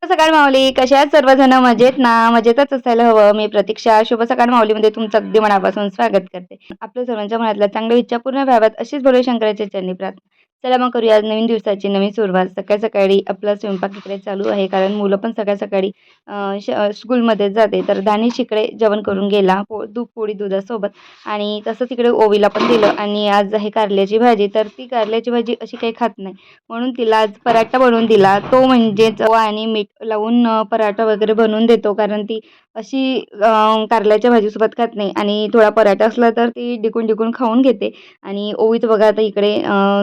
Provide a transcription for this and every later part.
सकाळ माऊली. कशा आहात सर्वजण? मजेत ना? मजेतच असायला हवं. मी प्रतीक्षा शुभ सकाळ माऊलीमध्ये तुमचं अगदी मनापासून स्वागत करते. आपल्या सर्वांच्या मनातल्या चांगल्या इच्छा पूर्ण व्हाव्यात अशीच बोलू शंकराच्या चरणी प्रार्थना. चला मग करूया आज नवीन दिवसाची नवीन सुरुवात. सकाळ सकाळी आपला स्वयंपाक इकडे चालू आहे, कारण मुलं पण सकाळ सकाळी स्कूलमध्ये जाते. तर दानिश इकडे जेवण करून गेला, दूध पोळी दुधासोबत. आणि तसंच इकडे ओवीला पण दिलं. आणि आज आहे कारल्याची भाजी, तर ती कारल्याची भाजी अशी काही खात नाही, म्हणून तिला आज पराठा बनवून दिला. तो म्हणजे चवा आणि मीठ लावून पराठा वगैरे बनवून देतो, कारण ती अशी कारल्याच्या भाजीसोबत खात नाही. आणि थोडा पराठा असला तर ती डिकून डिकून खाऊन घेते. आणि ओवीच बघा आता इकडे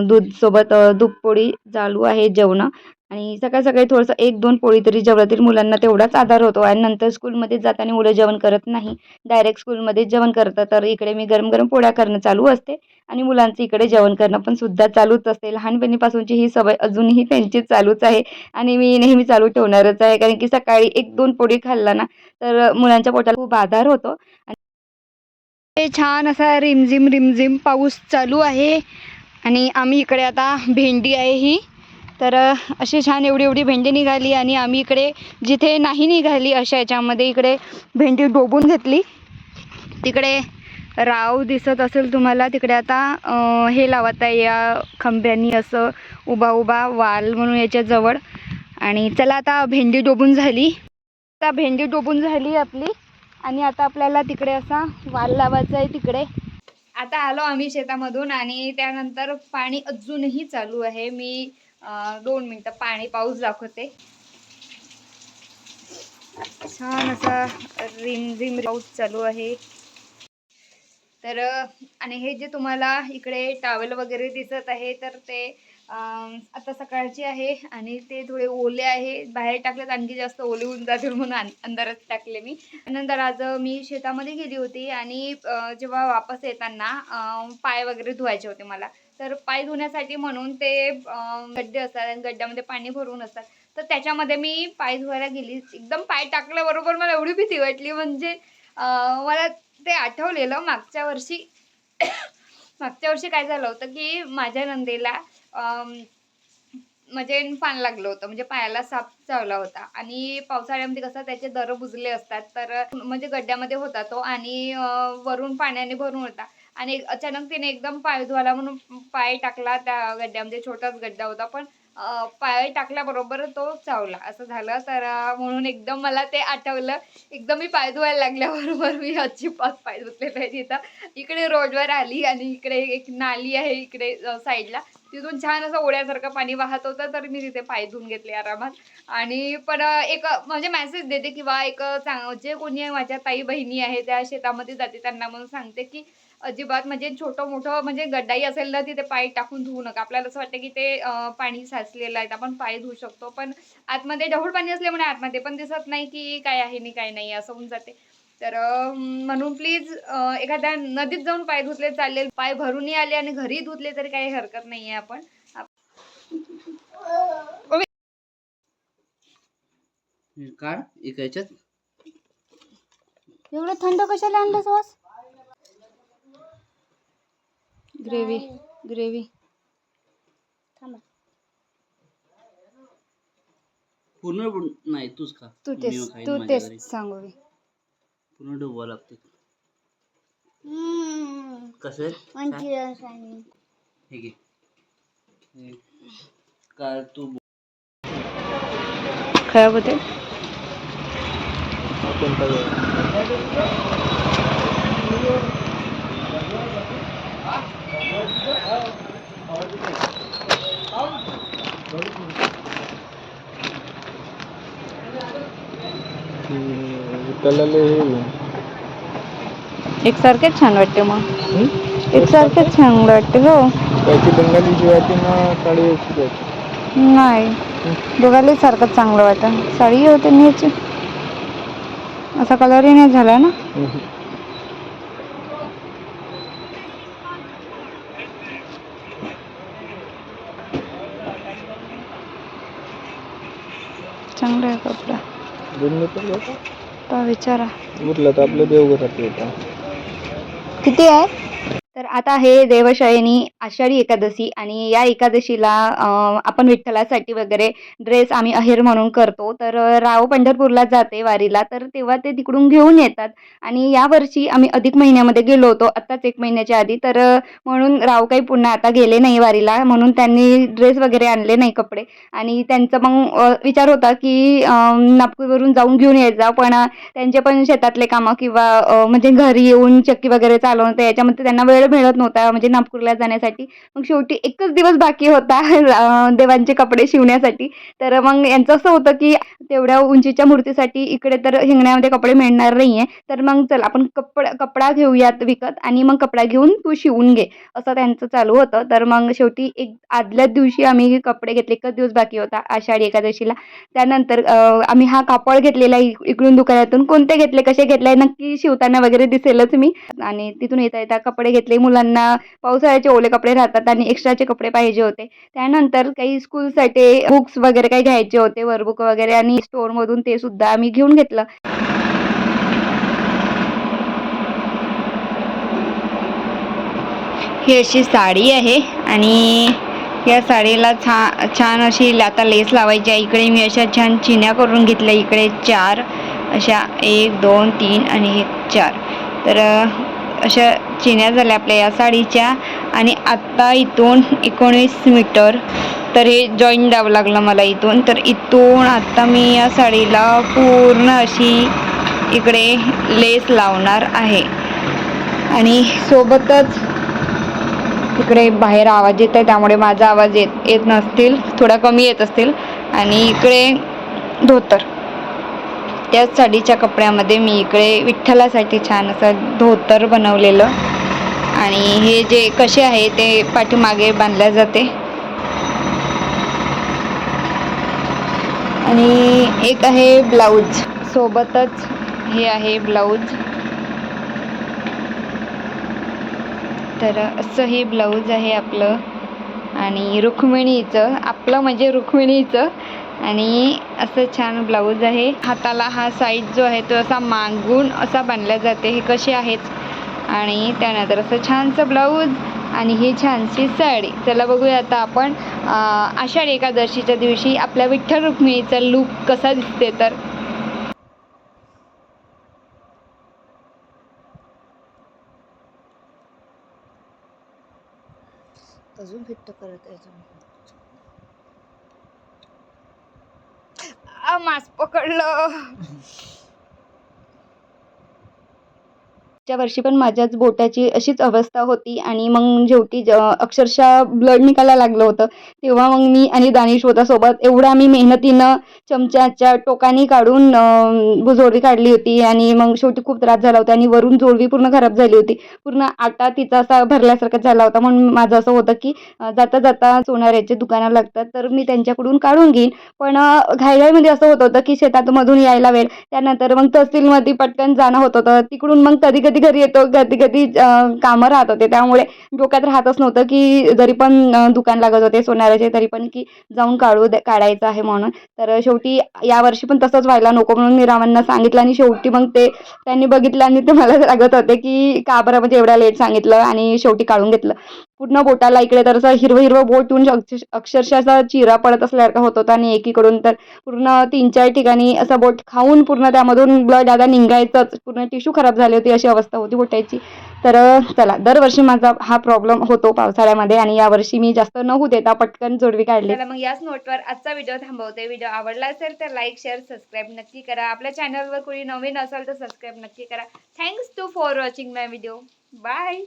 दूध सोबत दूध पोळी चालू आहे जेवणं. आणि सकाळ सकाळी थोडंसं 1-2 पोळी तरी जेवलं तरी मुलांना तेवढाच आधार होतो. आणि नंतर स्कूलमध्ये जाताना मुलं जेवण करत नाही, डायरेक्ट स्कूलमध्ये जेवण करतात. तर इकडे मी गरम गरम पोळ्या करणं चालू असते आणि मुलांचं इकडे जेवण करणं पण सुद्धा चालूच असते. लहानपणीपासूनची ही सवय अजूनही त्यांची चालूच आहे आणि मी नेहमी चालू ठेवणारच आहे, कारण की सकाळी 1-2 पोळी खाल्ला ना तर मुलांच्या पोटाला खूप आधार होतो. आणि छान असा रिमझिम रिमझिम पाऊस चालू आहे. आणि आम्ही इकडे आता भेंडी आहे ही, तर अशी छान एवढी एवढी भेंडी निघाली. आणि आम्ही इकडे जिथे नाही निघाली अशा याच्यामध्ये इकडे भेंडी डोबून घेतली. तिकडे राव दिसत असेल तुम्हाला, तिकडे आता हे लावत आहे या खांब्यांनी असं उभा उभा वाल म्हणून याच्याजवळ. आणि चला आता भेंडी डोबून झाली, आता भेंडी डोबून झाली आपली. आणि आता आपल्याला तिकडे असा वाल लावायचा आहे. तिकडे आता आलो आम्ही शेतामधून आणि त्यानंतर पाणी अजूनही चालू आहे. मी 2 मिनटं पाऊस दाखवते. छान असा रिमझिम पाऊस चालू आहे. तर आणि हे जे तुम्हाला इकडे टॉवेल वगैरे दिसत आहे, तर ते आता सकाळची आहे आणि ते थोडे ओले आहे. बाहेर टाकलेत आणखी जास्त ओले होऊन जातील म्हणून अंदरच टाकले मी. नंतर आज मी शेतामध्ये गेली होती आणि जेव्हा वापस येताना पाय वगैरे धुवायचे होते मला. तर पाय धुण्यासाठी म्हणून ते गड्डे असतात आणि गड्ड्यामध्ये पाणी भरून असतात. तर त्याच्यामध्ये मी पाय धुवायला गेली. एकदम पाय टाकल्याबरोबर मला एवढी भीती वाटली, म्हणजे मला ते आठवलेलं मागच्या वर्षी मागच्या वर्षी काय झालं होतं की माझ्या नंदेला म्हणजे पान लागलं होतं, म्हणजे पायाला साप चावला होता. आणि पावसाळ्यामध्ये कसं त्याचे दर बुजले असतात, तर म्हणजे गड्ड्यामध्ये होता तो आणि वरून पाण्याने भरून होता. आणि अचानक तिने एकदम पाय धुवायला म्हणून पाय टाकला त्या गड्ड्यामध्ये. छोटाच गड्डा होता, पण पाय टाकल्याबरोबर तो चावला असं झालं. तर म्हणून एकदम मला ते आठवलं. एकदम मी पाय धुवायला लागल्याबरोबर मी अजिबात पाय धुतले नाही तिथं. इकडे रोडवर आली आणि इकडे एक नाली आहे इकडे साईडला, तिथून छान असं ओढ्यासारखं पाणी वाहत होतं. तर मी तिथे पाय धुवून घेतले आरामात. आणि पण एक म्हणजे मेसेज देते किंवा एक जे कोणी माझ्या ताई बहिणी आहे त्या शेतामध्ये जाते त्यांना म्हणून सांगते की अजिबात म्हणजे छोटं मोठं म्हणजे गड्डाई असेल ना तिथे पाय टाकून धुवू नका. आपल्याला असं वाटतं की ते पाणी साचलेलं आहे, आपण पाय धुवू शकतो, पण आतमध्ये ढवळ पाणी असल्यामुळे आतमध्ये पण दिसत नाही की काय आहे आणि काय नाही असं होऊन जाते. तर म्हणून प्लीज एखाद्या नदीत जाऊन पाय धुतले चालेल, पाय भरूनही आले आणि घरी धुतले तरी काही हरकत नाही आहे. आपण काढ इकायच्यात एवढं थंड कशाला आणलं सॉस? ग्रेव्ही ग्रेव्ही पूर्ण नाही, तूच खा. तू तेच सांगू. पूर्ण डुबवा लागते. कसं हे घे काय तू खराब होते. एकसारखेच छान वाटते. मग एकसारखेच छान वाटते. हो त्याची बंगाली जीवाची ना साडी नाही, दोघांना सारखंच चांगलं वाटतं. साडी होते न्यायची, असा कलरही नाही झाला ना. चांगला आहे कपडा. तर विचारा उरलं तर आपलं देवघरात येतं. किती आहे? तर आता आहे देवशयनी आषाढी एकादशी आणि या एकादशीला आपण विठ्ठलासाठी वगैरे ड्रेस आम्ही अहेर म्हणून करतो. तर राव पंढरपूरला जाते वारीला, तर तेव्हा ते तिकडून घेऊन येतात आणि यावर्षी आम्ही अधिक महिन्यामध्ये गेलो होतो आत्ताच 1 महिन्याच्या आधी. तर म्हणून राव काही पुन्हा आता गेले नाही वारीला, म्हणून त्यांनी ड्रेस वगैरे आणले नाही कपडे आणि त्यांचा मग विचार होता की नागपूरवरून जाऊन घेऊन यायचा. पण त्यांचे पण शेतातले कामं किंवा म्हणजे घरी येऊन चक्की वगैरे चालवणं, तर याच्यामध्ये त्यांना वेळ मिळत नव्हता म्हणजे नागपूरला जाण्यासाठी. मग शेवटी एकच दिवस बाकी होता देवांचे कपडे शिवण्यासाठी. तर मग यांचं असं होतं की तेवढ्या उंचीच्या मूर्तीसाठी इकडे तर हिंगण्यामध्ये कपडे मिळणार नाहीये, तर मग चल आपण कपडा घेऊयात विकत आणि मग कपडा घेऊन तू शिवून घे, असं त्यांचं चालू होतं. तर मग शेवटी एक आदल्याच दिवशी आम्ही कपडे घेतले, एकच दिवस बाकी होता आषाढी एकादशीला. त्यानंतर आम्ही हा कापड घेतलेला इकडून दुकानातून. कोणते घेतले, कसे घेतले नक्की शिवताना वगैरे दिसेलच मी. आणि तिथून येता येता कपडे घेतले. मुलांना पावसाळ्याचे ओले कपडे राहतात आणि एक्स्ट्राचे कपडे पाहिजे होते. त्यानंतर काही स्कूलसाठी बुक्स वगैरे काही घ्यायचे होते, वर्कबुक वगैरे, आणि स्टोअरमधून ते सुद्धा आम्ही घेऊन घेतलं. ही अशी साडी आहे आणि या साडीला छान अशी आता लेस लावायची आहे. इकडे मी अशा छान चिन्या करून घेतल्या, इकडे 4 अशा 1 2 3 आणि 1 4. तर अशा चिन्या झाल्या आपल्या या साडीच्या. आणि आत्ता इथून 19 मीटर, तर हे जॉईंट द्यावं लागलं मला इथून. तर इथून आत्ता मी या साडीला पूर्ण अशी इकडे लेस लावणार आहे. आणि सोबतच इकडे बाहेर आवाज येत आहे, त्यामुळे माझा आवाज येत नसतील, थोडा कमी येत असतील. आणि इकडे धोतर, त्याच साडीच्या कपड्यामध्ये मी इकडे विठ्ठलासाठी छान असं धोतर बनवलेलं. आणि हे जे कसे आहे ते पाठीमागे बांधल्या जाते. आणि एक आहे ब्लाऊज, सोबतच हे आहे ब्लाऊज. तर असं हे ब्लाऊज आहे आपलं. आणि रुक्मिणीचं, आपलं म्हणजे रुक्मिणीचं. आणि असं छान ब्लाऊज आहे. हाताला हा साईज जो आहे तो असा मागून असा बांधला जाते, हे कसे आहेत. आणि त्यानंतर असं छानसं ब्लाऊज आणि ही छानशी साडी. चला बघूया आता आपण आषाढी एकादशीच्या दिवशी आपल्या विठ्ठल रुक्मिणीचा लूक कसा दिसते. तर अजून फिट्ट करत आहे, मास्क पकडलं. च्या वर्षी पण माझ्याच बोटाची अशीच अवस्था होती आणि मग शेवटी अक्षरशः ब्लड निघायला लागलं होतं. तेव्हा मग मी आणि दानिश होता सोबत, एवढं आम्ही मेहनतीनं चमच्याच्या टोकानी काढून जोडवी काढली होती. आणि मग शेवटी खूप त्रास झाला होता आणि वरून जोडवी पूर्ण खराब झाली होती, पूर्ण आटा तिचा असा भरल्यासारखा झाला होता. म्हणून माझं असं होतं की जाता जाता सोनाऱ्याचे दुकानं लागतात तर मी त्यांच्याकडून काढून घेईन. पण घाईघाईमध्ये असं होत होतं की शेतातमधून यायला वेळ, त्यानंतर मग तहसीलमध्ये पटकन जाणं होत होतं, तिकडून मग कधी कधी घरी येतो, कधी कधी कामं राहत होते, त्यामुळे डोक्यात राहतच नव्हतं की जरी पण दुकान लागत होते सोनाराचे तरी पण की जाऊन काढायचं आहे म्हणून. तर शेवटी यावर्षी पण तसंच व्हायला नको म्हणून मी रावांना सांगितलं. आणि शेवटी मग ते त्यांनी बघितलं आणि ते मला सांगत होते की का बरं म्हणजे एवढ्या लेट सांगितलं. आणि शेवटी काढून घेतलं. पूर्ण बोटाला इकडे तर असं हिरवं हिरवं बोट येऊन अक्षरशः असा चिरा पडत असल्यासारखा होत होता. आणि एकीकडून तर पूर्ण 3-4 ठिकाणी असं बोट खाऊन पूर्ण त्यामधून ब्लड आता निघायचंच, पूर्ण टिश्यू खराब झाली होती, अशी अवस्था होती बोटाची. तर चला, दरवर्षी माझा हा प्रॉब्लेम होतो पावसाळ्यामध्ये आणि यावर्षी मी जास्त न होऊ देता पटकन जोडवी काढली. चला मग याच नोटवर आजचा व्हिडिओ थांबवते. व्हिडिओ आवडला असेल तर लाईक, शेअर, सबस्क्राईब नक्की करा. आपल्या चॅनलवर कोणी नवीन असेल तर सबस्क्राईब नक्की करा. Thanks for watching my video. Bye.